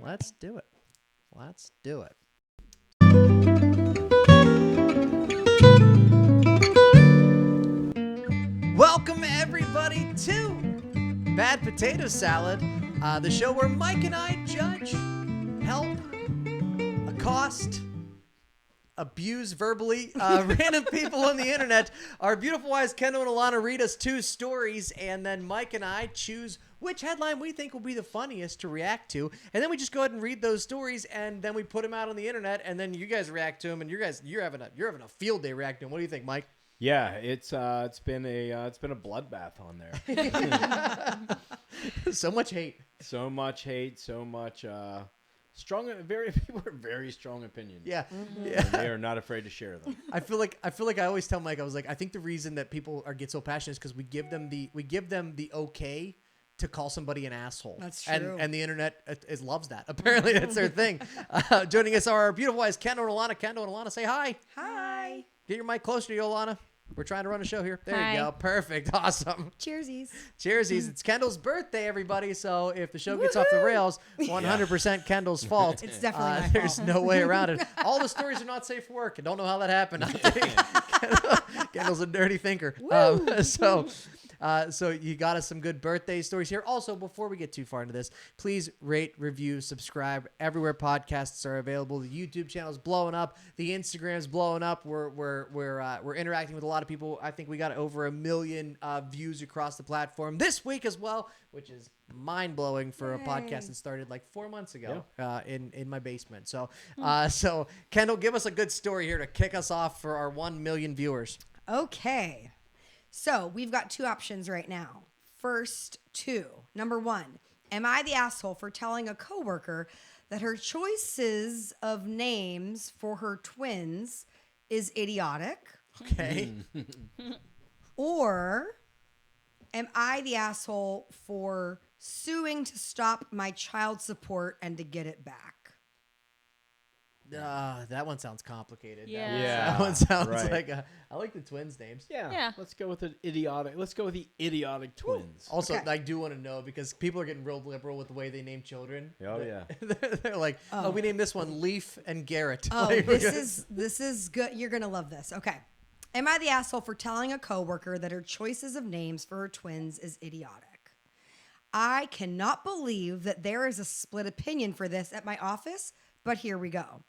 Let's do it. Let's do it. Welcome, everybody, to Bad Potato Salad, the show where Mike and I judge, help, accost, abuse verbally random people on the internet. Our beautiful wives, Kendyll and Alana, read us 2 stories, and then Mike and I choose which headline we think will be the funniest to react to, and then we just go ahead and read those stories, and then we put them out on the internet, and then you guys react to them, and you're having a field day reacting. What do you think, Mike? Yeah, it's been a bloodbath on there. So much hate. So much strong. People are very strong opinions. Yeah. Mm-hmm. Yeah. And they are not afraid to share them. I feel like I always tell Mike, I was like, I think the reason that people get so passionate is because we give them the okay to call somebody an asshole. That's true. And the internet loves that. Apparently, that's their thing. Joining us are our beautiful wives, Kendyll and Alana. Kendyll and Alana, say hi. Hi. Get your mic closer to you, Alana. We're trying to run a show here. There Hi. you go. Perfect. Awesome. Cheersies. Cheersies. It's Kendyll's birthday, everybody. So if the show gets off the rails, 100% Kendyll's fault. It's definitely my There's fault. no way around it. All the stories are not safe for work. I don't know how that happened. Kendyll's a dirty thinker. So you got us some good birthday stories here. Also, before we get too far into this, please rate, review, subscribe everywhere podcasts are available. The YouTube channel is blowing up. The Instagram's blowing up. We're interacting with a lot of people. I think we got over 1 million views across the platform this week as well, which is mind blowing for a podcast that started like 4 months ago in my basement. So Kendyll, give us a good story here to kick us off for our 1 million viewers. Okay. So we've got 2 options right now. First 2. Number 1, am I the asshole for telling a coworker that her choices of names for her twins is idiotic? Okay. Or am I the asshole for suing to stop my child support and to get it back? That one sounds complicated. Yeah. That one sounds Right. like I like the twins' names. Yeah. Let's go with the idiotic twins. Also, Okay. I do want to know because people are getting real liberal with the way they name children. Oh, yeah. They're like, oh, we named this one Leaf and Garrett. Oh, Like, this is good. You're going to love this. Okay. Am I the asshole for telling a coworker that her choices of names for her twins is idiotic? I cannot believe that there is a split opinion for this at my office, but here we go.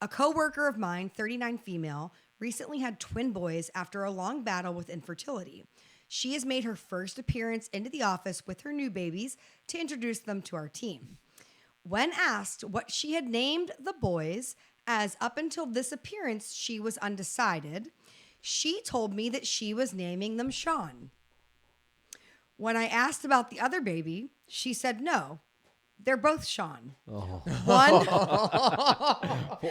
A coworker of mine, 39 female, recently had twin boys after a long battle with infertility. She has made her first appearance into the office with her new babies to introduce them to our team. When asked what she had named the boys, as up until this appearance she was undecided, she told me that she was naming them Sean. When I asked about the other baby, she said no. They're both Sean. Oh. One.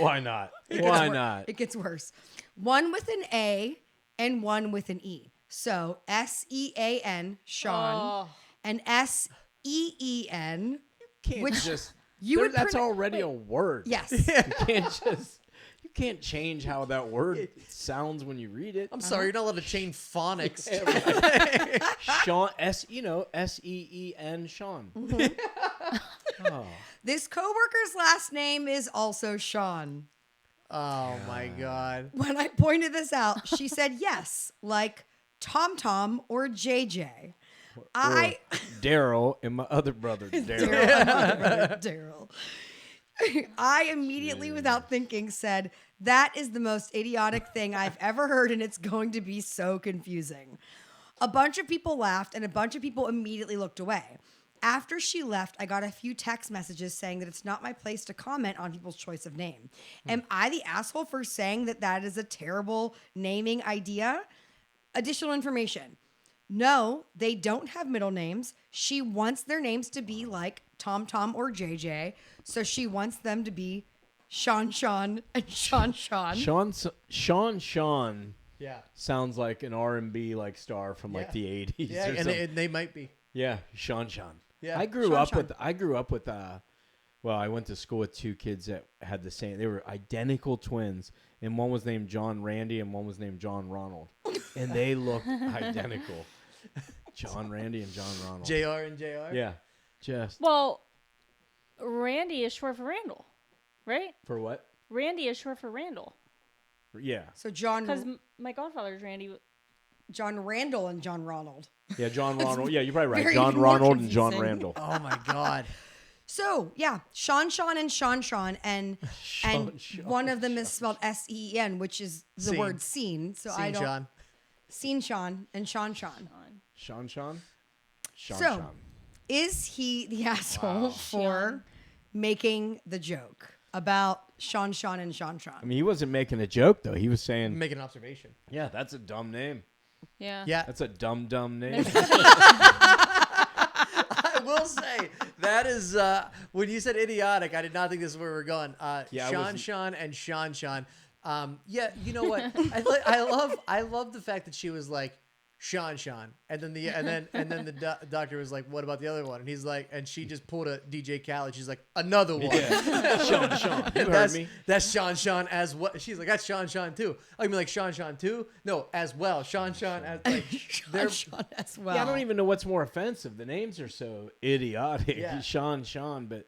Why not? Why not? It gets worse. One with an A and one with an E. So S-E-A-N, Sean, and S-E-E-N. Can't You that's already a word. Yes. You can't change how that word sounds when you read it. I'm sorry, you're not allowed to change phonics. Sean, S-E-E-N, Sean. Oh. This coworker's last name is also Sean. Oh my God. When I pointed this out, she said yes, like Tom Tom or JJ. Daryl and my other brother, Daryl. Daryl. I immediately, without thinking, said, that is the most idiotic thing I've ever heard, and it's going to be so confusing. A bunch of people laughed, and a bunch of people immediately looked away. After she left, I got a few text messages saying that it's not my place to comment on people's choice of name. Am I the asshole for saying that that is a terrible naming idea? Additional information. No, they don't have middle names. She wants their names to be like Tom Tom or JJ. So she wants them to be Sean Sean and Sean Sean. Sean. Yeah. Sounds like an R&B like star from like the 80s. Yeah, or and they might be. Yeah, Sean. Yeah. I grew up with well, I went to school with 2 kids that had the same. They were identical twins, and one was named John Randy and one was named John Ronald, and they looked identical. John Randy and John Ronald. JR and JR. Yeah, just Well, Randy is short for Randall, right? For what? Randy is short for Randall. Yeah. So Because my godfather's Randy. John Randall and John Ronald. Yeah, John Ronald. Yeah, you're probably right. very John more Ronald and John confusing. Randall. Oh my God. So yeah, Sean and Sean and one of them is spelled S-E-E-N, which is the Scene. word scene. So I don't Sean. Scene Sean and Sean. Sean? So is he the asshole for making the joke about Sean and Sean? I mean, he wasn't making a joke, though. He was saying, Make an observation. yeah, that's a dumb name. Yeah. Yeah. That's a dumb name. I will say that is when you said idiotic, I did not think this is where we were going. Sean and Sean. Yeah, you know what? I love the fact that she was like Sean, and then the doctor was like, "What about the other one?" And he's like, and she just pulled a DJ Khaled. She's like, "Another one." Yeah. Sean. You heard me. That's Sean as well. She's like, "That's Sean too." I mean, like Sean too? No, as well. Sean as like Sean as well. Yeah, I don't even know what's more offensive. The names are so idiotic. Yeah. Sean, but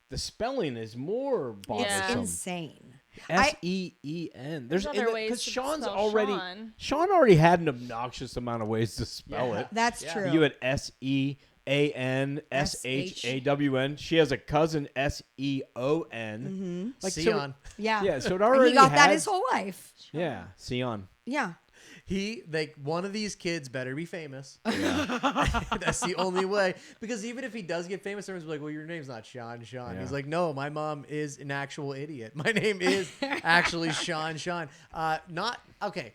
the spelling is more bothersome. Yeah. Insane. S-E-E-N. There's other ways because to Sean's spell already Sean. Sean already had an obnoxious amount of ways to spell it. That's Yeah. true. You had S-E-A-N-S-H-A-W-N. She has a cousin S-E-O-N. Like Sion. yeah. So it And already he got that has- his whole life. Yeah, Sion. Yeah. One of these kids better be famous. That's the only way. Because even if he does get famous, everyone's like, well, your name's not Sean. Yeah. He's like, no, my mom is an actual idiot. My name is actually Sean. Not, okay.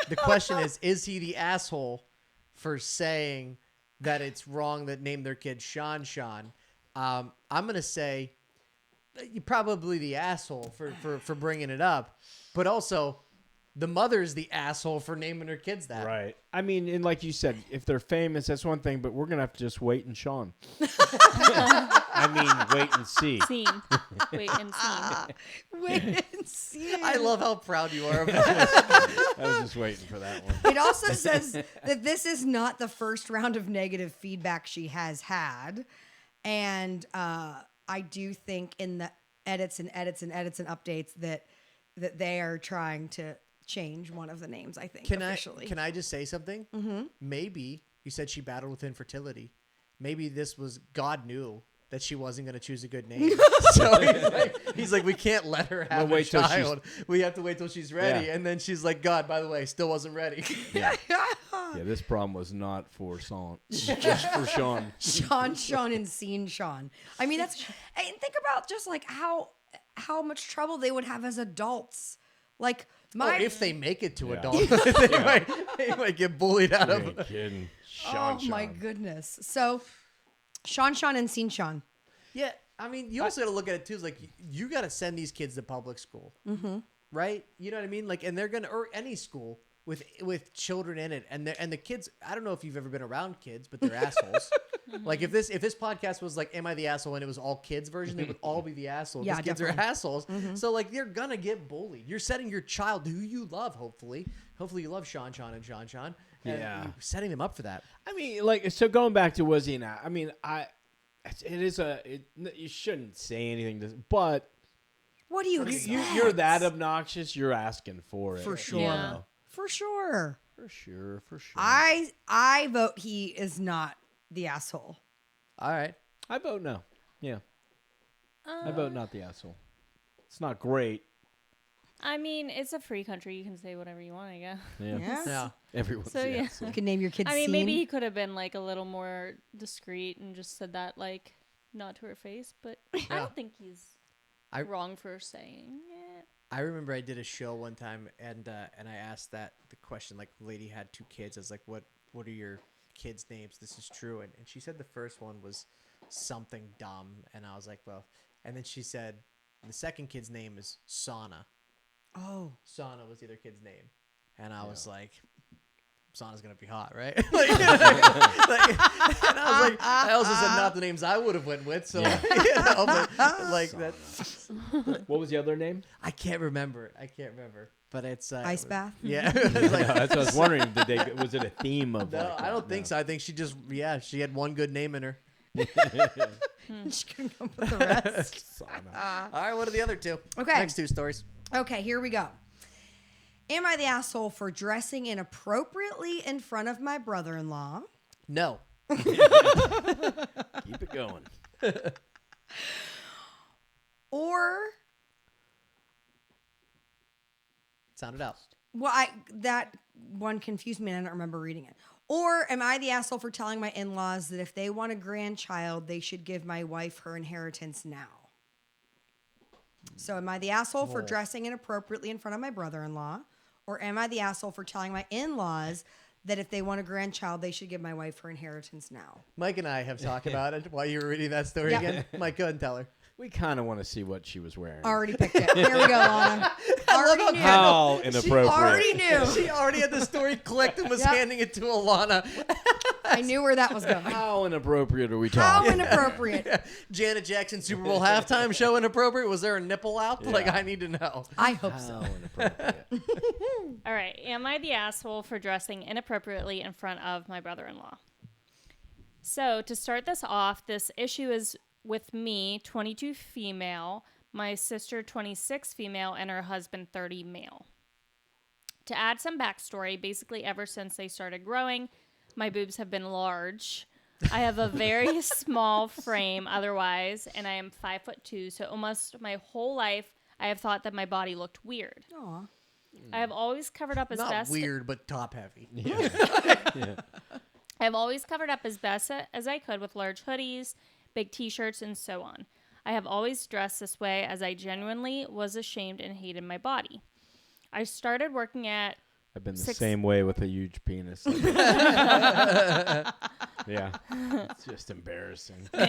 The question is he the asshole for saying that it's wrong that named their kid Sean? I'm going to say you're probably the asshole for bringing it up. But also, the mother's the asshole for naming her kids that. Right. I mean, and like you said, if they're famous, that's one thing, but we're going to have to just wait and Sean. I mean, wait and see. Scene. Wait and scene. Wait and see. I love how proud you are of that. I was just waiting for that one. It also says that this is not the first round of negative feedback she has had. And I do think in the edits and updates that they are trying to change one of the names, I think, officially. Can I just say something? Mm-hmm. Maybe you said she battled with infertility. Maybe this was God knew that she wasn't going to choose a good name. So he's like, we can't let her have a child. We have to wait till she's ready. Yeah. And then she's like, God, by the way, still wasn't ready. Yeah, this problem was not for Sean. Just for Sean. Sean and Scene Sean. I mean, and think about just like how much trouble they would have as adults. Like if they make it to Yeah. adult, they might get bullied out You of ain't it. kidding. Oh my goodness. So Sean and Scene Sean. Yeah, I mean, you also got to look at it too. Is like you got to send these kids to public school, right? You know what I mean? Like, and they're gonna or any school with children in it, and the kids. I don't know if you've ever been around kids, but they're assholes. Like if this podcast was like, "Am I the asshole?" and it was all kids version, they would all be the asshole. Yeah, These kids definitely. are assholes. So like they're gonna get bullied. You're setting your child who you love. Hopefully you love Sean and Sean. And Yeah. you're setting them up for that. I mean, like, so going back to was he an I mean, you shouldn't say anything, but What do you expect? you're that obnoxious, you're asking for it. For sure. Yeah. For sure. For sure. I vote he is not the asshole. All right. I vote no. Yeah. I vote not the asshole. It's not great. I mean, it's a free country. You can say whatever you want, I guess. Yeah. Yes. Yeah. Everyone's So, the yeah. asshole. You can name your kid I mean, Scene. maybe he could have been like a little more discreet and just said that like not to her face, but I don't think he's wrong for saying it. I remember I did a show one time and I asked the question, like, the lady had 2 kids. I was like, what are your kids' names? This is true. And she said the first one was something dumb. And I was like, well, and then she said the second kid's name is Sauna. Oh. Sauna was the other kid's name. And I was like, Sauna's going to be hot, right? and I was like, I also said not the names I would have went with. So, but like that. What was the other name? I can't remember. But it's Ice bath? Yeah. That's what I was wondering. Was it a theme of? No, like, I don't think so. I think she just she had one good name in her. She couldn't come up with the rest. All right, what are the other two? Okay. Next two stories. Okay, here we go. Am I the asshole for dressing inappropriately in front of my brother-in-law? No. Keep it going. Or, Sound it out. well, that one confused me and I don't remember reading it. Or am I the asshole for telling my in-laws that if they want a grandchild, they should give my wife her inheritance now? So am I the asshole for dressing inappropriately in front of my brother-in-law? Or am I the asshole for telling my in-laws that if they want a grandchild, they should give my wife her inheritance now? Mike and I have talked about it while you were reading that story Yeah. again. Mike, go ahead and tell her. We kind of want to see what she was wearing. Already picked it. Here we go, Lana. Already knew. How inappropriate. Already knew. She already had the story clicked and was handing it to Alana. I knew where that was going. How inappropriate are we How talking? inappropriate. Yeah. Janet Jackson Super Bowl halftime show inappropriate? Was there a nipple out? Like, I need to know. I hope so. How inappropriate. All right. Am I the asshole for dressing inappropriately in front of my brother-in-law? So to start this off, this issue is with me, 22 female, my sister, 26 female, and her husband, 30 male. To add some backstory, basically ever since they started growing, my boobs have been large. I have a very small frame otherwise, and I am 5'2", so almost my whole life I have thought that my body looked weird. Aw. I have always covered up as Not best. weird, but top heavy. I have always covered up as best as I could with large hoodies, big t-shirts, and so on. I have always dressed this way as I genuinely was ashamed and hated my body. I started working at I've been the 6 same way with a huge penis. Yeah. It's just embarrassing. Oh,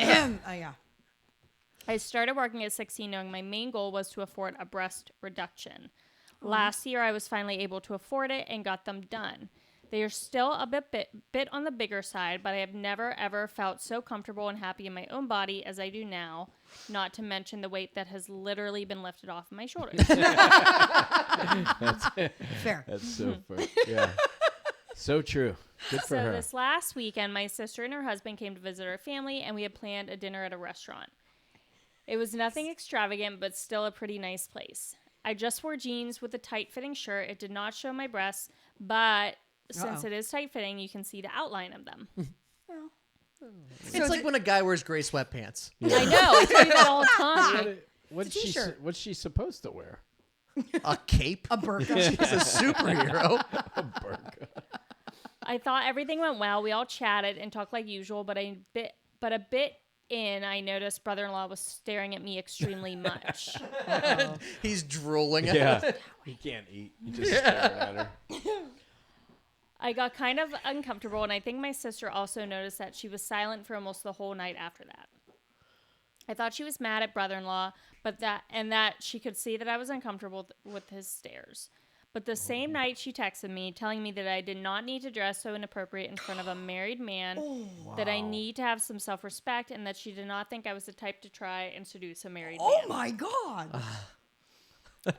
yeah. I started working at 16 knowing my main goal was to afford a breast reduction. Last year, I was finally able to afford it and got them done. They are still a bit on the bigger side, but I have never, ever felt so comfortable and happy in my own body as I do now, not to mention the weight that has literally been lifted off of my shoulders. Fair. That's so funny. Yeah. So true. Good for So her. this last weekend, my sister and her husband came to visit our family, and we had planned a dinner at a restaurant. It was nothing extravagant, but still a pretty nice place. I just wore jeans with a tight-fitting shirt. It did not show my breasts, but since it is tight-fitting, you can see the outline of them. It's like when a guy wears gray sweatpants. I know. I tell you that all the time. What's she supposed to wear? A cape? A burqa. She's a superhero. A burqa. I thought everything went well. We all chatted and talked like usual, but a bit in, I noticed brother-in-law was staring at me extremely much. He's drooling at Yeah. her. He can't eat. He just stared at her. I got kind of uncomfortable, and I think my sister also noticed that she was silent for almost the whole night after that. I thought she was mad at brother-in-law, but that she could see that I was uncomfortable with his stares. But the same night she texted me telling me that I did not need to dress so inappropriate in front of a married man, that I need to have some self-respect, and that she did not think I was the type to try and seduce a married man. Oh my God.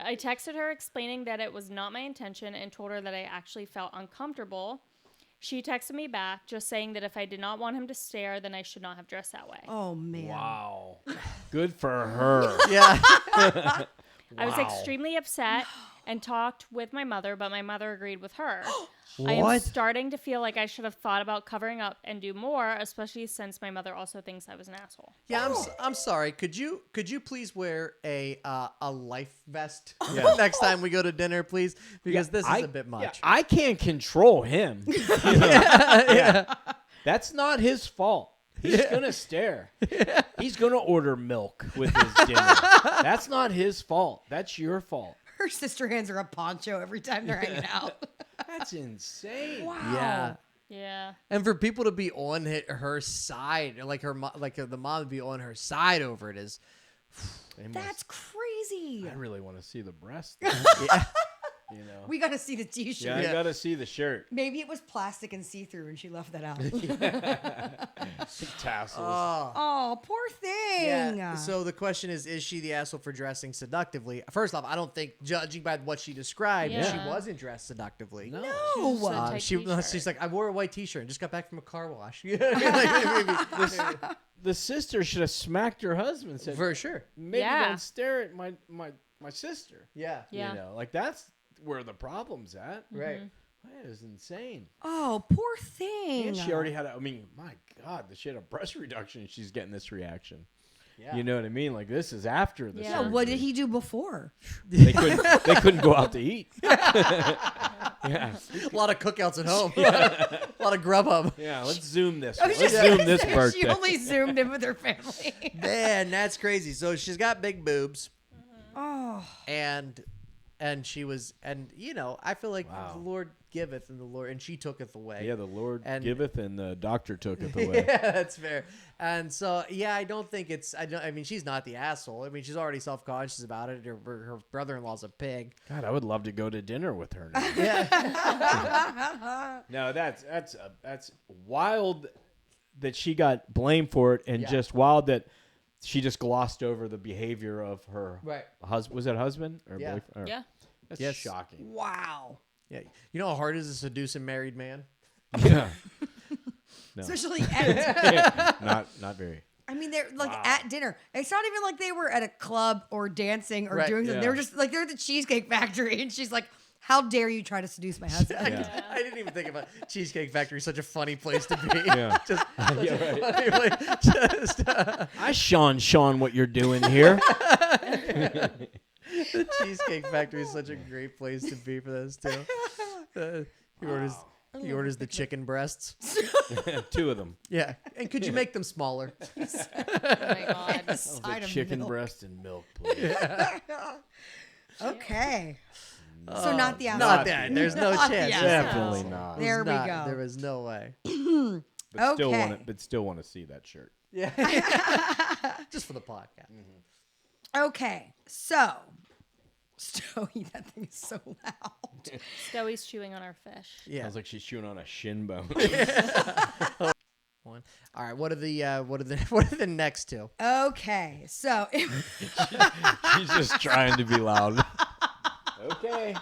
I texted her explaining that it was not my intention and told her that I actually felt uncomfortable. She texted me back just saying that if I did not want him to stare, then I should not have dressed that way. Oh, man. Wow. Good for her. Yeah. I was extremely upset and talked with my mother, but my mother agreed with her. I am starting to feel like I should have thought about covering up and do more, especially since my mother also thinks I was an asshole. Yeah, I'm sorry. Could you please wear a life vest Yeah. next time we go to dinner, please? Because this is a bit much. Yeah, I can't control him. Yeah. That's not his fault. He's going to stare. He's going to order milk with his dinner. That's not his fault. That's your fault. Her sister hands her a poncho every time they're hanging out. That's insane. Wow. Yeah. And for people to be on her side, like the mom to be on her side over it is. That's crazy. I really want to see the breast. Yeah. You know. We got to see the T-shirt. Yeah, I gotta see the shirt. Maybe it was plastic and see-through, and she left that out. Tassels. Oh, poor thing. Yeah. So the question is she the asshole for dressing seductively? First off, I don't think, judging by what she described, Yeah. she wasn't dressed seductively. No. No. Tight t-shirt. She's like, I wore a white T-shirt and just got back from a car wash. You know what I mean? Like, maybe- The sister should have smacked her husband and said, for sure. maybe Yeah. don't stare at my sister. Yeah. Yeah. You know, like that's where the problem's at. Right. That is insane. Oh, poor thing. And she already had my God, she had a breast reduction and she's getting this reaction. Yeah. You know what I mean? Like this is after the Yeah. Yeah, what did he do before? They couldn't go out to eat. Yeah. A lot of cookouts at home. A lot of Grubhub. Yeah, let's zoom this. I was Let's just zoom gonna this say, birthday. She only zoomed in with her family. Man, that's crazy. So she's got big boobs. Oh. And she was, and I feel like Wow. the Lord giveth and she tooketh away. Yeah, the Lord And- giveth and the doctor tooketh away. Yeah, that's fair. And so, I don't think I mean, she's not the asshole. I mean, she's already self-conscious about it. Her brother-in-law's a pig. God, I would love to go to dinner with her now. Yeah. No, that's wild that she got blamed for it, and Yeah. just wild that she just glossed over the behavior of her Right. husband. Was it husband or Yeah. boyfriend? Or- Yeah. That's Yes. shocking. Wow. Yeah. You know how hard it is to seduce a married man? Yeah. No. Especially at, not very. I mean, they're like at dinner. It's not even like they were at a club or dancing or Right, doing something. They yeah. were just like, they're at the Cheesecake Factory. And she's like, how dare you try to seduce my husband? Yeah. I didn't even think about Cheesecake Factory. Such a funny place to be. Yeah. Just, Yeah, right. funny place. Just I Sean, what you're doing here? the Cheesecake Factory is such a great place to be for those two. He orders the chicken breasts. 2 of them. Yeah, and could you make them smaller? Oh my God. The side The of chicken milk. breast and milk, please. Okay. So not the Not asshole. that. There's no Not the chance. asshole. Definitely not. There we go. There was no way. But still Okay. want to see that shirt. Yeah. Just for the podcast. Okay. So, Stoey, that thing is so loud. Stowie's chewing on our fish. Yeah. Sounds like she's chewing on a shin bone. One. All right. What are the next two? Okay. So, She's just trying to be loud. Okay.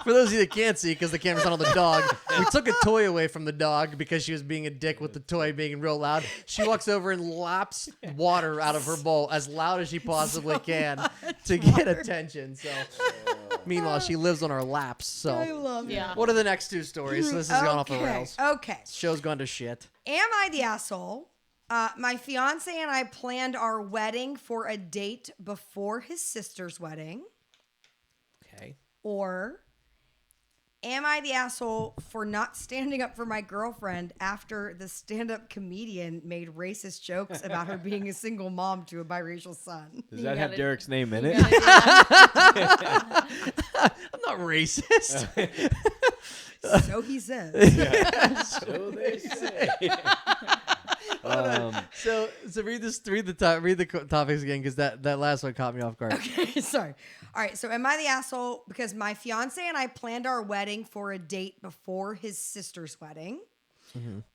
For those of you that can't see, because the camera's not on the dog, we took a toy away from the dog because she was being a dick with the toy being real loud. She walks over and laps water out of her bowl as loud as she possibly can to get attention. So, meanwhile, she lives on our laps. So, I love Yeah. what are the next two stories? This has gone off the rails. Okay. Show's gone to shit. Am I the asshole? My fiance and I planned our wedding for a date before his sister's wedding. Okay. Or am I the asshole for not standing up for my girlfriend after the stand-up comedian made racist jokes about her being a single mom to a biracial son? Does that You have gotta- Derrick's name in it? I'm not racist. So he says. So they say. So read the topics again, because that last one caught me off guard. Okay, sorry. All right, so am I the asshole because my fiance and I planned our wedding for a date before his sister's wedding?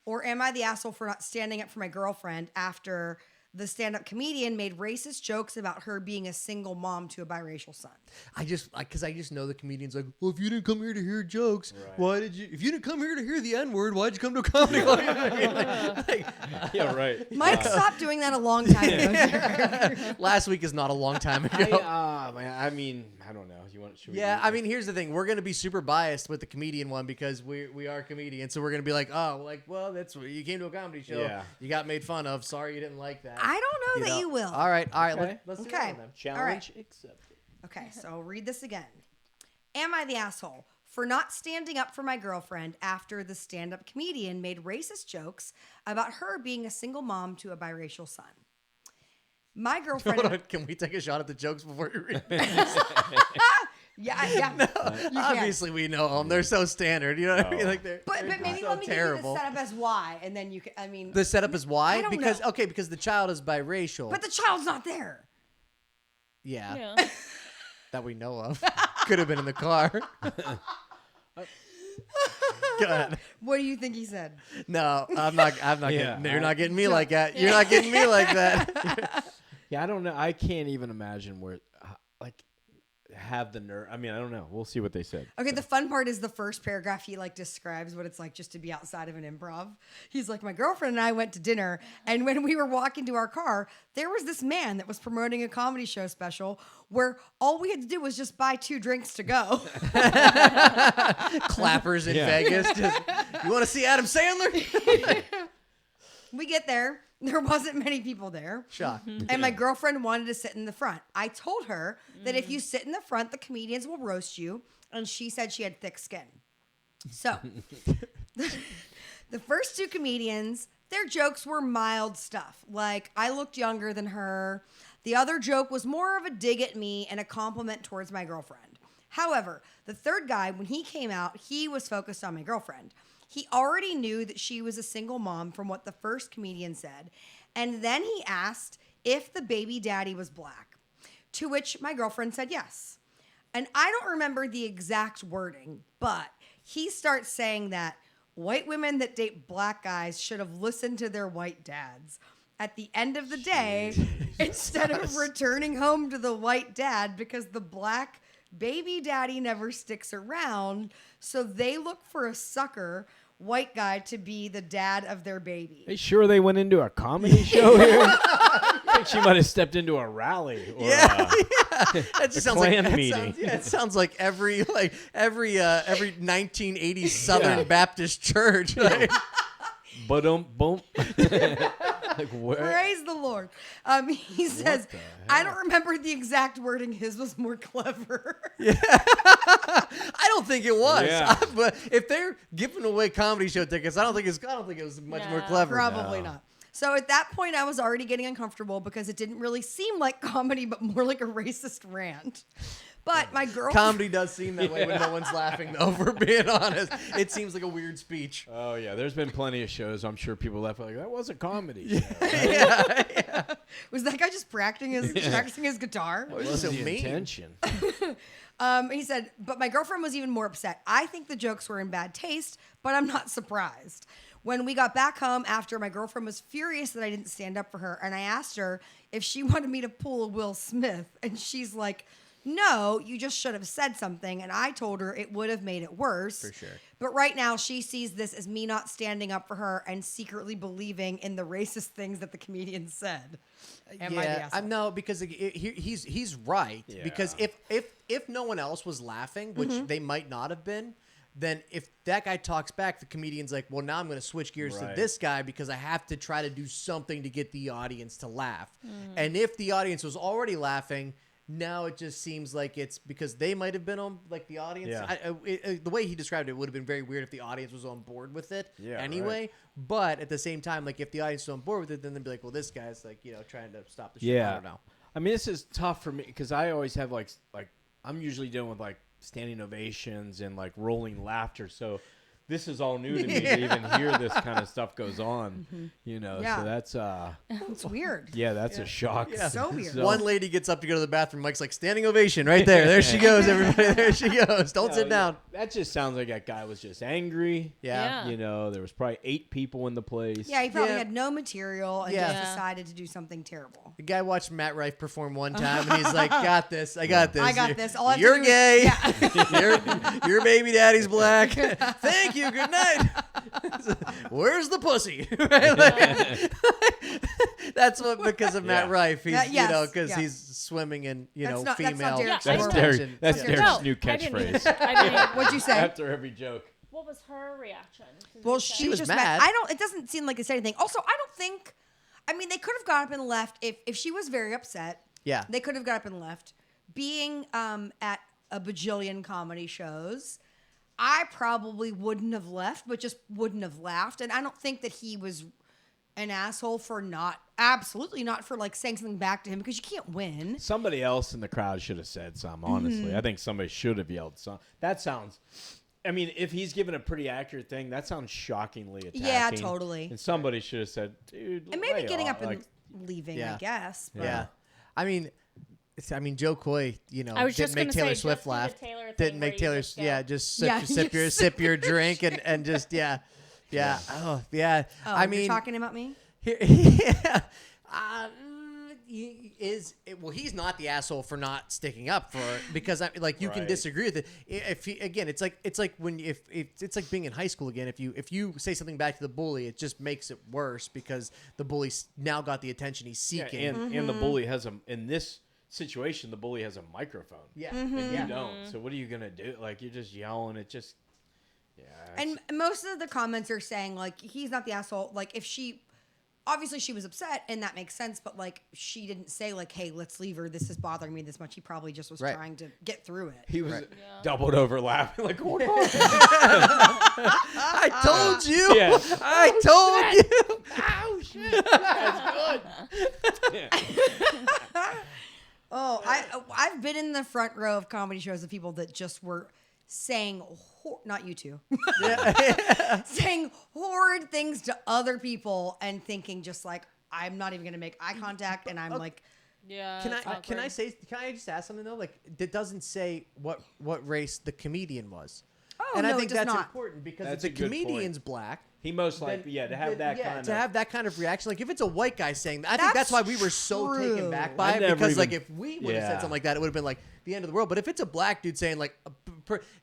Or am I the asshole for not standing up for my girlfriend after the stand-up comedian made racist jokes about her being a single mom to a biracial son? I just know the comedian's like, well, if you didn't come here to hear jokes, why did you? If you didn't come here to hear the N-word, why'd you come to a comedy club? Yeah, right. Mike stopped doing that a long time ago. Last week is not a long time ago. I mean, I don't know. Should we Yeah, do I it? mean, here's the thing. We're going to be super biased with the comedian one because we are comedians. So we're going to be like, well, that's you came to a comedy show. Yeah. You got made fun of. Sorry you didn't like that. I don't know that you will. All right. Okay. Let's do Okay. that one then. Challenge accepted. Okay, so I'll read this again. Am I the asshole for not standing up for my girlfriend after the stand-up comedian made racist jokes about her being a single mom to a biracial son? My girlfriend... Hold on. Can we take a shot at the jokes before you read? Yeah. You can. Obviously, we know them. They're so standard. You know what I mean? Like they're But maybe so let me terrible. give you the setup as why, and then you can... I mean... The setup is why? I don't Because know. because the child is biracial. But the child's not there. yeah. Yeah. that we know of. Could have been in the car. Go ahead. What do you think he said? No, I'm not Yeah, you're not getting me like that. You're not getting me like that. Yeah, I don't know. I can't even imagine where, like, have the nerve. I mean, I don't know. We'll see what they said. Okay, the fun part is the first paragraph. He like describes what it's like just to be outside of an improv. He's like, my girlfriend and I went to dinner, and when we were walking to our car, there was this man that was promoting a comedy show special where all we had to do was just buy 2 drinks to go. Clappers in Vegas. Just, you want to see Adam Sandler? We get there. There wasn't many people there. Shock. And my girlfriend wanted to sit in the front. I told her that if you sit in the front, the comedians will roast you. And she said she had thick skin. So the first 2 comedians, their jokes were mild stuff. Like, I looked younger than her. The other joke was more of a dig at me and a compliment towards my girlfriend. However, the third guy, when he came out, he was focused on my girlfriend. He already knew that she was a single mom from what the first comedian said. And then he asked if the baby daddy was black, to which my girlfriend said yes. And I don't remember the exact wording, but he starts saying that white women that date black guys should have listened to their white dads. At the end of the day, instead of returning home to the white dad because the black baby daddy never sticks around, so they look for a sucker white guy to be the dad of their baby. Are you sure they went into a comedy show here? I think she might have stepped into a rally or That just sounds Klan like meeting. It sounds like every 1980s Southern Baptist church. Like, boom. Like, where? Praise the Lord. He says, I don't remember the exact wording. His was more clever. I don't think it was. Yeah. But if they're giving away comedy show tickets, I don't think it was much more clever. Probably not. So at that point, I was already getting uncomfortable because it didn't really seem like comedy, but more like a racist rant. But my girl... Comedy does seem that way when no one's laughing, though, for being honest. It seems like a weird speech. Oh, yeah. There's been plenty of shows. I'm sure people left like, that was a comedy show. Yeah. Was that guy just practicing his guitar? What What's is so the mean? intention? He said, but my girlfriend was even more upset. I think the jokes were in bad taste, but I'm not surprised. When we got back home after, my girlfriend was furious that I didn't stand up for her, and I asked her if she wanted me to pull a Will Smith, and she's like, no, you just should have said something. And I told her it would have made it worse. For sure. But right now she sees this as me not standing up for her and secretly believing in the racist things that the comedian said. Am I the asshole? No, because he's right. Yeah. Because if no one else was laughing, which they might not have been, then if that guy talks back, the comedian's like, well, now I'm going to switch gears to this guy because I have to try to do something to get the audience to laugh. And if the audience was already laughing, now it just seems like it's because they might have been on, like, the audience. Yeah. The way he described it would have been very weird if the audience was on board with it anyway. Right. But at the same time, like, if the audience was on board with it, then they'd be like, well, this guy's, like, trying to stop the show. I don't know. I mean, this is tough for me because I always have, like I'm usually dealing with, like, standing ovations and, like, rolling laughter. So this is all new to me to even hear this kind of stuff goes on, Yeah. so that's It's weird. that's a shock. Yeah. So weird. One lady gets up to go to the bathroom. Mike's like, standing ovation right there. There she goes, everybody. There she goes. Don't sit down. That just sounds like that guy was just angry. Yeah. There was probably 8 people in the place. Yeah, he probably Yeah. had no material and Yeah. just decided to do something terrible. The guy watched Matt Rife perform one time, and he's like, got this. I got this. I got this. All I have to You're do is- gay. your baby daddy's black. Thank you. Good night. Where's the pussy? Right? That's what, because of Matt Rife. He's, yes, because he's swimming in, That's not female. Derrick's That's world. Derrick. That's Yeah. Derrick's new I didn't even- catchphrase. I didn't even- What'd you say? After every joke. What was her reaction? Well, she she was just mad. It doesn't seem like they said anything. Also, I don't think, they could have got up and left if she was very upset. Yeah. They could have got up and left. Being at a bajillion comedy shows, I probably wouldn't have left, but just wouldn't have laughed. And I don't think that he was an asshole for absolutely not for, like, saying something back to him, because you can't win. Somebody else in the crowd should have said something, honestly. I think somebody should have yelled something. That sounds... if he's given a pretty accurate thing, that sounds shockingly attacking. Yeah, totally. And somebody should have said, dude, And maybe lay getting off. up and leaving, Yeah. I guess. But Yeah. I mean, I mean, Joe Coy, I was didn't just make gonna Taylor say, Swift just do the laugh. Taylor thing Didn't where make you Taylor. just go, Yeah, just Yeah, sip your drink and just yeah. Oh yeah. Oh, I you're mean, talking about me? yeah. He's not the asshole for not sticking up for because you can Right. disagree with it. If he, again, it's like when if it's like being in high school again. If you say something back to the bully, it just makes it worse because the bully's now got the attention he's seeking. And the bully has in this situation, the bully has a microphone. Yeah. And Yeah. you don't. So what are you gonna do? Like you're just yelling. It just. Yeah. And most of the comments are saying like he's not the asshole. Like if she, obviously she was upset and that makes sense, but like she didn't say like, hey, let's leave her. This is bothering me this much. He probably just was Right. trying to get through it. He was doubled over laughing like, what? I told you. Yeah. I told you. Oh shit! That's good. Yeah. Oh, I've been in the front row of comedy shows of people that just were saying, not you two, saying horrid things to other people and thinking just like, I'm not even going to make eye contact. And I'm like, Yeah. Can it's I awkward. can I just ask something though? Like it doesn't say what race the comedian was. oh, And no, I think it does that's not. important because That's if a the good point. comedian's black, He most likely, to have that kind of. to have that kind of reaction. Like if it's a white guy saying that, I think That's that's why we were so taken true. back by I it never because like even- if we would have said Yeah. something like that, it would have been like the end of the world. But if it's a black dude saying like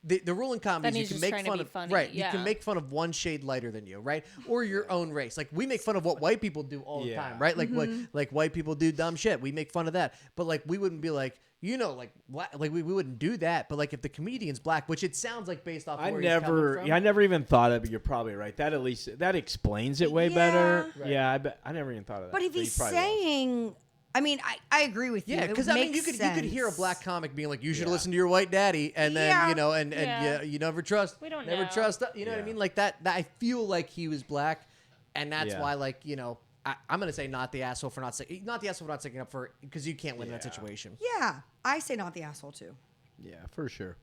the rule in comedy Then is you he's can just make trying to fun be of funny, right, you yeah. can make fun of one shade lighter than you, right, or your own race. Like we make fun of what white people do all the Yeah. time, right? Like like white people do dumb shit. We make fun of that, but like we wouldn't be like. Like we wouldn't do that, but like if the comedian's black, which it sounds like based off. I where he's coming never, from. yeah, I never even thought of it. But you're probably right. That at least that explains it way better. Right. Yeah, I never even thought of that. But if he he's probably was. saying, I mean, I agree with you. Yeah, It because I mean, makes you could hear a sense. black comic being like, "You should Yeah. listen to your white daddy," and then Yeah. and Yeah. you never trust. We don't never know. trust. You know what I Yeah. mean? Like that. I feel like he was black, and that's Yeah. why I'm gonna say not the asshole for not sticking up for because you can't win in that Yeah. situation. Yeah, I say not the asshole too. Yeah, for sure.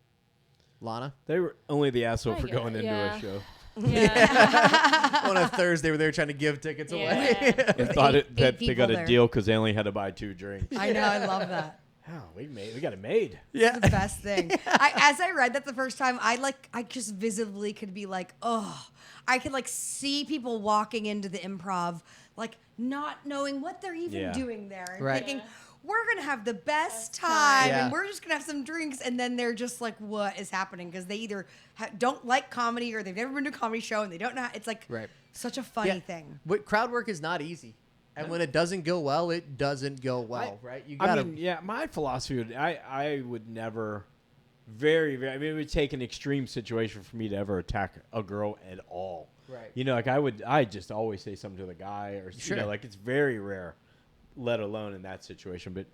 Lana, They were only the asshole I for get going it, into yeah. a show. Yeah. on a Thursday, they were trying to give tickets away. Yeah. They thought eight that they got people a there. deal because they only had to buy 2 drinks. I know, I love that. Oh, we got it made. Yeah, The best thing. As I read that the first time, I just visibly could be like, oh, I could like see people walking into the improv, like not knowing what they're even Yeah. doing there, and Right. thinking we're gonna have the best time, Yeah. and we're just gonna have some drinks, and then they're just like, what is happening? Because they either don't like comedy or they've never been to a comedy show and they don't know. It's like Right. such a funny Yeah. thing. But crowd work is not easy, and when it doesn't go well, it doesn't go well, right? You I gotta. mean, yeah, my philosophy would I would never very I mean it would take an extreme situation for me to ever attack a girl at all. Right. You know, like I just always say something to the guy or Sure. you know, like it's very rare, let alone in that situation. But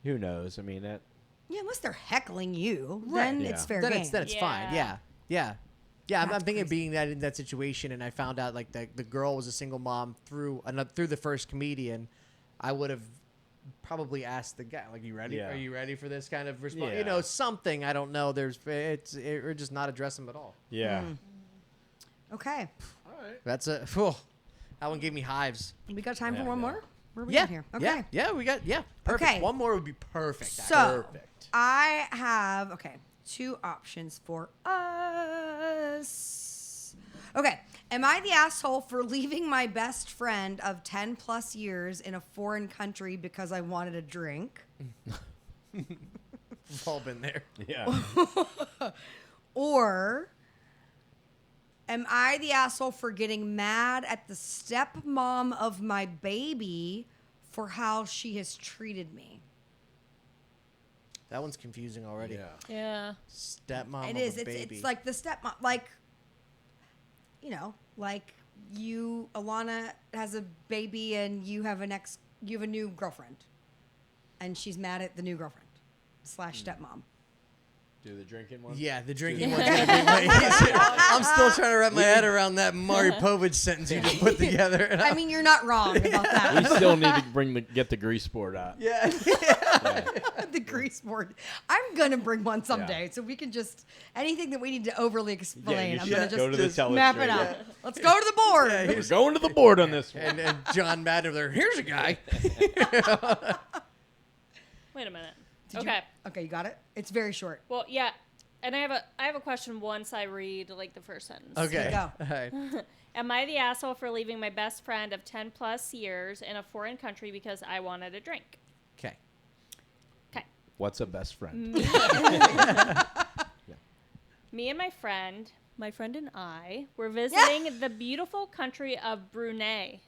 who knows? I mean that Yeah, unless they're heckling you, Right. then Yeah. it's fair then game. it's fine. Yeah. Yeah. I'm That's thinking of crazy. being that in that situation, and I found out like the girl was a single mom through the first comedian. I would have probably asked the guy, like, "You ready? Yeah. Are you ready for this kind of response? Yeah. You know, something. I don't know. Or just not address them at all. yeah. Okay, That's a. Whew, that one gave me hives. we got time for Yeah, one yeah. more. Where are we Yeah. at here? Okay. Yeah. We got perfect. Okay. One more would be perfect. So Perfect. I have 2 options for us. Okay, am I the asshole for leaving my best friend of 10 plus years in a foreign country because I wanted a drink? We've all been there. Yeah. Or am I the asshole for getting mad at the stepmom of my baby for how she has treated me? That one's confusing already. Yeah. Yeah. Stepmom It of is. a baby. It's like the stepmom, like, you know, like you, Alana has a baby and you have a new girlfriend, and she's mad at the new girlfriend / stepmom. Do the drinking one. Yeah, the drinking one's gonna be way easier. I'm still trying to wrap my head around that Maury Povich sentence you just put together. And I mean, you're not wrong about that. We still need to get the grease board out. yeah. The grease board. I'm gonna bring one someday, so we can just anything that we need to overly explain. you I'm should gonna go to just the map it telestrator. out. Let's go to the board. Yeah, We're going to the board on this one. and John Madden over there. Here's a guy. Wait a minute. Okay, you got it? It's very short. Well, yeah. And I have a question once I read like the first sentence. Okay. Go. All right. Am I the asshole for leaving my best friend of 10 plus years in a foreign country because I wanted a drink? Okay. Okay. What's a best friend? Me and my friend and I, were visiting the beautiful country of Brunei.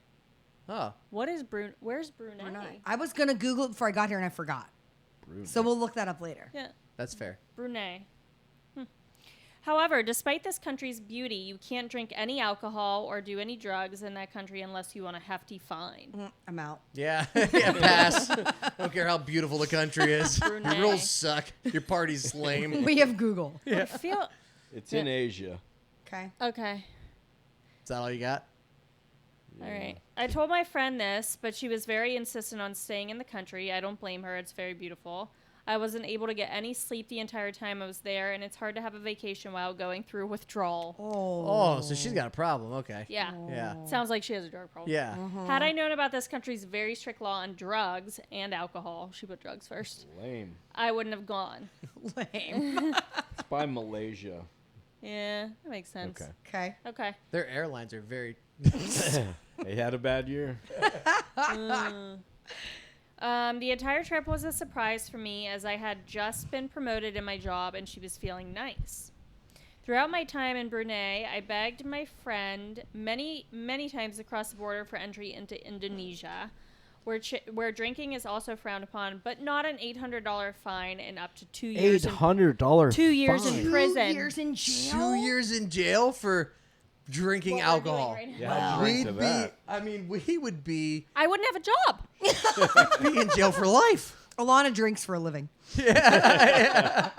Oh. Where's Brunei? I was going to Google it before I got here and I forgot. Brunei. So we'll look that up later. Yeah. That's fair. Brunei. However, despite this country's beauty, you can't drink any alcohol or do any drugs in that country unless you want a hefty fine. I'm out. Yeah. Yeah, pass. Don't care how beautiful the country is. Brunei. Your rules suck. Your party's lame. We have Google. I feel... It's in Asia. Okay. Okay. Is that all you got? All right. I told my friend this, but she was very insistent on staying in the country. I don't blame her. It's very beautiful. I wasn't able to get any sleep the entire time I was there, and it's hard to have a vacation while going through withdrawal. Oh, so she's got a problem. Okay. Yeah. Yeah. Sounds like she has a drug problem. Yeah. Had I known about this country's very strict law on drugs and alcohol, she put drugs first, Lame. I wouldn't have gone. Lame. It's by Malaysia. Yeah, that makes sense. Okay. Okay. Okay. Their airlines are very. They had a bad year. The entire trip was a surprise for me as I had just been promoted in my job and she was feeling nice. Throughout my time in Brunei, I begged my friend many, many times across the border for entry into Indonesia, where drinking is also frowned upon, but not an $800 fine and up to 2 years. $800. 2 years in prison. 2 years in jail? 2 years in jail for drinking What we're doing alcohol. right now. Yeah, drink to We'd be. that. I mean, we would be I wouldn't have a job. in jail for life. Alana drinks for a living. Yeah,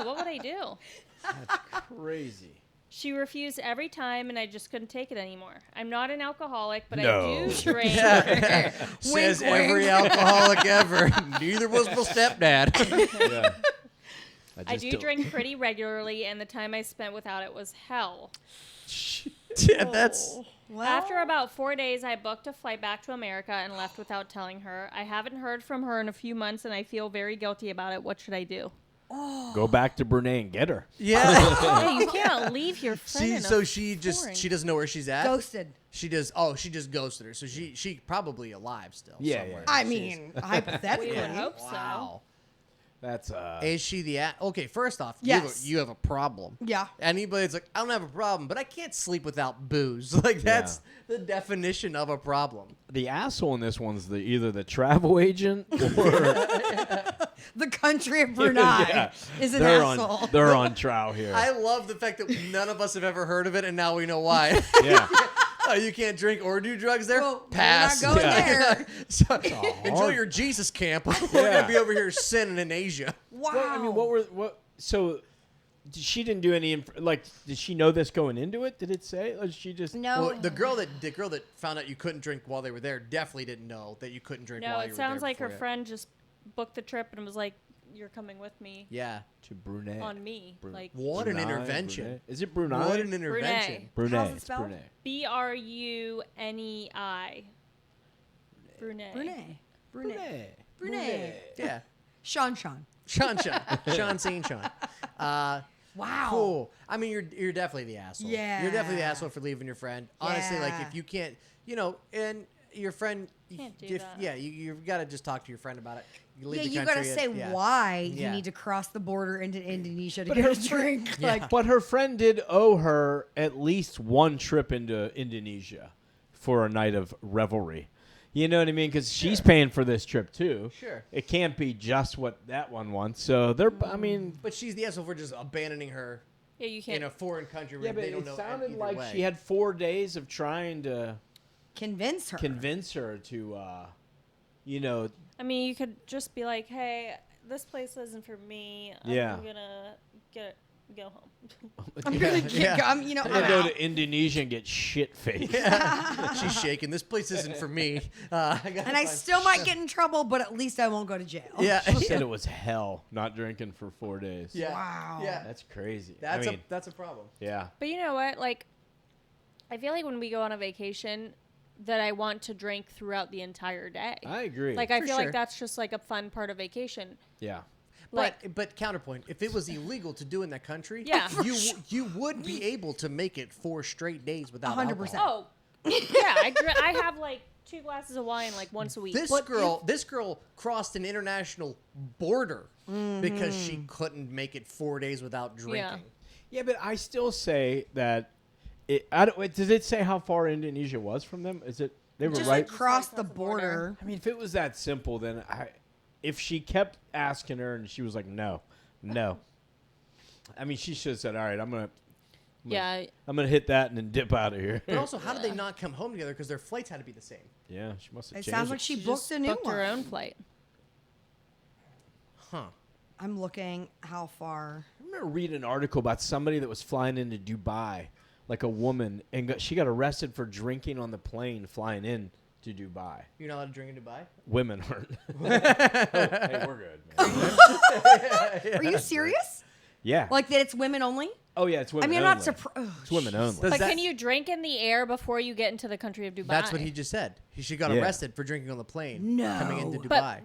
what would I do? Crazy. She refused every time, and I just couldn't take it anymore. I'm not an alcoholic, but No. I do drink. Says wink. every alcoholic ever. Neither was my stepdad. Yeah. I do drink pretty regularly, and the time I spent without it was hell. Yeah, that's. Well, After about 4 days, I booked a flight back to America and left without telling her. I haven't heard from her in a few months, and I feel very guilty about it. What should I do? Go back to Brunei and get her. Yeah. Hey, you can't leave your friend. See, in a so she foreign- doesn't know where she's at. ghosted. She does. Oh, she just ghosted her. So she probably alive still. Yeah, somewhere. yeah. I mean, hypothetically. We would hope so. Wow. That's Is she the okay? First off, Yes. you have a problem. Yeah. Anybody's like, I don't have a problem, but I can't sleep without booze. Like that's the definition of a problem. the asshole in this one's either the travel agent or The country of Brunei is an asshole. They're on trial here. I love the fact that none of us have ever heard of it, and now we know why. yeah. Oh, you can't drink or do drugs there? Well, Pass. we're not going there. So, enjoy your Jesus camp. We're gonna be over here sinning in Asia. Wow. Well, I mean, so she didn't do any, did she know this going into it? Did it say? Or she just. No. Well, the girl that found out you couldn't drink while they were there definitely didn't know that you couldn't drink No, while you it were there. sounds like her before you- friend just booked the trip and was like, "You're coming with me Yeah. To Brunei. on me." Like What an Brunei, intervention. Brunei. Is it Brunei? What an intervention. Brunei. How's it It's spelled? Brunei. Brunei. Brunei. Brunei. Brunei. Brunei. Yeah. Sean. Sean. Sean. Wow. Cool. I mean, you're definitely the asshole. Yeah. You're definitely the asshole for leaving your friend. Honestly, like Yeah. if you can't, and your friend, Can't do that. Yeah, you've got to just talk to your friend about it. You leave Yeah, the you country gotta say and- yeah. why you Yeah. need to cross the border into Indonesia to But get her a drink. Like, But her friend did owe her at least one trip into Indonesia for a night of revelry. You know what I mean? Because she's paying for this trip too. Sure. It can't be just what that one wants. So I mean. But she's the asshole for just abandoning her Yeah, you in can't. a foreign country where Yeah, but they don't it know sounded either like way. she had 4 days of trying to convince her. convince her to, I mean, you could just be like, "Hey, this place isn't for me. Yeah. I'm gonna go home." I'm gonna get. Yeah. I'm I'm gonna go out. to Indonesia and get shit faced. She's shaking. This place isn't for me. And I still might get in trouble, but at least I won't go to jail. Yeah. She said it was hell not drinking for 4 days. Yeah. Wow. Yeah. That's crazy. That's I mean, that's a problem. yeah. But you know what? Like, I feel like when we go on a vacation, that I want to drink throughout the entire day. I agree. Like, I For feel sure. like that's just like a fun part of vacation. yeah. But counterpoint, if it was illegal to do in that country, Yeah. you would be able to make it 4 straight days without 100%. alcohol. Oh, yeah. I have like 2 glasses of wine like once a week. This girl crossed an international border because she couldn't make it 4 days without drinking. Yeah, but I still say that. Does it say how far Indonesia was from them? Is it they were Just right across the border. I mean, if it was that simple, then if she kept asking her and she was like, no. I mean, she should have said, all right, I'm gonna hit that and then dip out of here. But also, how did they not come home together? Because their flights had to be the same. Yeah, she must have It changed sounds like she booked a new booked one. her own flight. Huh. I'm looking how far. I remember reading an article about somebody that was flying into Dubai, like a woman, and she got arrested for drinking on the plane flying in to Dubai. You're not allowed to drink in Dubai? Women aren't. Hey, we're good, man. Are you serious? Yeah. Like that it's women only? Oh, yeah, it's women I mean, only. I'm not surprised. It's women only. Does But that- can you drink in the air before you get into the country of Dubai? That's what he just said. She got Yeah. arrested for drinking on the plane No. coming into But- Dubai.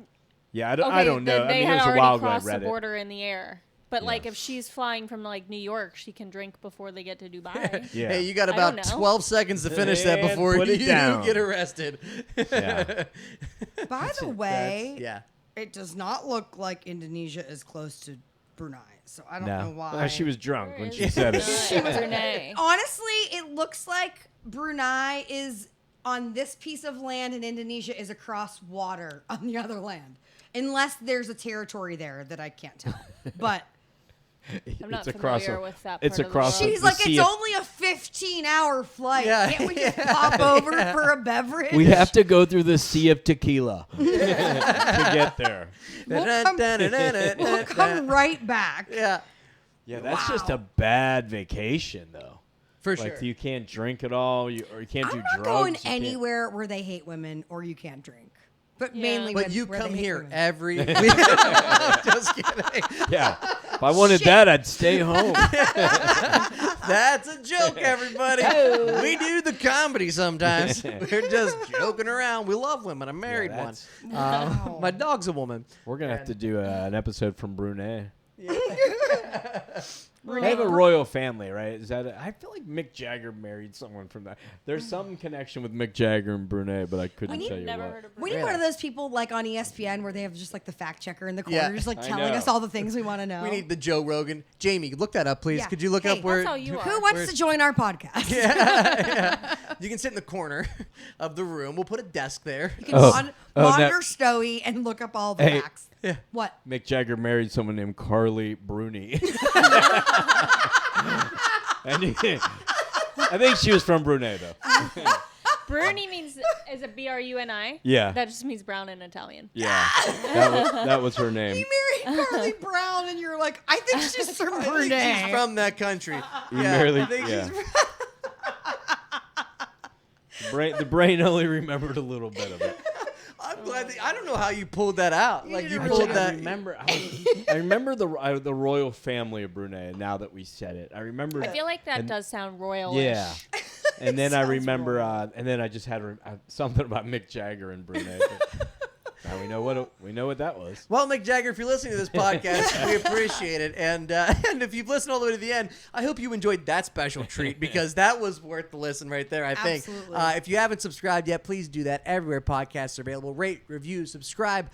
Yeah, Okay, I don't know. then I they mean, it had was a already while ago I crossed read the it. border in the air. But Yeah. like if she's flying from like New York, she can drink before they get to Dubai. Yeah. Hey, you got I about don't know. 12 seconds to finish that And before put you it down. get arrested. Yeah. By the way, Yeah. it does not look like Indonesia is close to Brunei. So I don't No. know why. She was drunk when Where she is said it. Brunei. Honestly, it looks like Brunei is on this piece of land and Indonesia is across water on the other land. Unless there's a territory there that I can't tell. But I'm not It's across familiar a- with that it's part of the across world. she's the like, sea it's of- only a 15-hour flight. Yeah. Can't we just pop over for a beverage? We have to go through the sea of tequila to get there. We'll come right back. Yeah. Yeah, that's just a bad vacation, though. For Like sure. you can't drink at all, or you can't do I'm not drugs. going you can't- anywhere where they hate women or you can't drink. But Yeah. mainly But when, you where they come hate here women. every week. Just kidding. Yeah, if I wanted that, I'd stay home. That's a joke, everybody. We do the comedy sometimes. We're just joking around. We love women. I married one. that's- Wow. My dog's a woman. We're gonna have to do an episode from Brunei. They have a royal family, right? Is that? I feel like Mick Jagger married someone from that. There's some connection with Mick Jagger and Brunei, but I couldn't tell you Never what. heard of We Brunei. need one of those people like on ESPN where they have just like the fact checker in the corner, Yeah. just like I telling know. us all the things we want to know. We need the Joe Rogan. Jamie, look that up, please. Yeah. Could you look Hey, up where? That's how you are. Who wants Where's- to join our podcast? You can sit in the corner of the room. We'll put a desk there. You can Oh, monitor Stoey and look up all the Hey. facts. Yeah. What? Mick Jagger married someone named Carly Bruni. And I think she was from Brunei, though. Bruni means is it BRUNI? Yeah. That just means brown in Italian. Yeah, that was her name. You married Carly Brown and you're like, I think she's from I think Brunei. she's from that country. You Yeah, merely- I think yeah. she's The brain only remembered a little bit of it. I'm glad. I don't know how you pulled that out. Like did you a pulled really that. I remember the royal family of Brunei. Now that we said it, I remember. I feel like that And- does sound royal. Yeah. And then I Sounds remember, royal. and then I just had something about Mick Jagger in Brunei. But now we know what that was. Well, Mick Jagger, if you're listening to this podcast, we appreciate it. And if you've listened all the way to the end, I hope you enjoyed that special treat because that was worth the listen right there, I think. Absolutely. If you haven't subscribed yet, please do that. Everywhere podcasts are available. Rate, review, subscribe.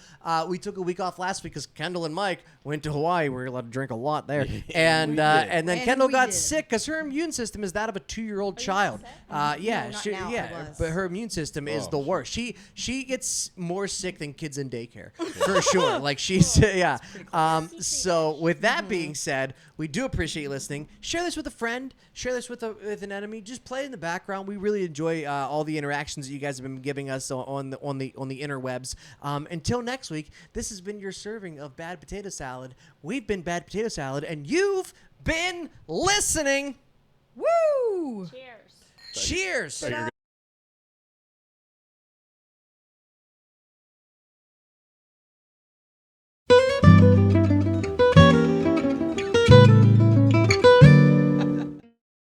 We took a week off last week because Kendyll and Mike went to Hawaii. We were allowed to drink a lot there. And did. and then And Kendyll we got did. sick because her immune system is that of a 2-year-old child. Yeah, No, not she, now, it yeah, was. but her immune system is Oh, the worst. She gets more sick than kids in daycare for sure. Like she's yeah. So with that being said, we do appreciate you listening. Share this with a friend. Share this with an enemy. Just play it in the background. We really enjoy all the interactions that you guys have been giving us on the interwebs. Until next week, this has been your serving of Bad Potato Salad. We've been Bad Potato Salad, and you've been listening. Woo! Cheers. Cheers.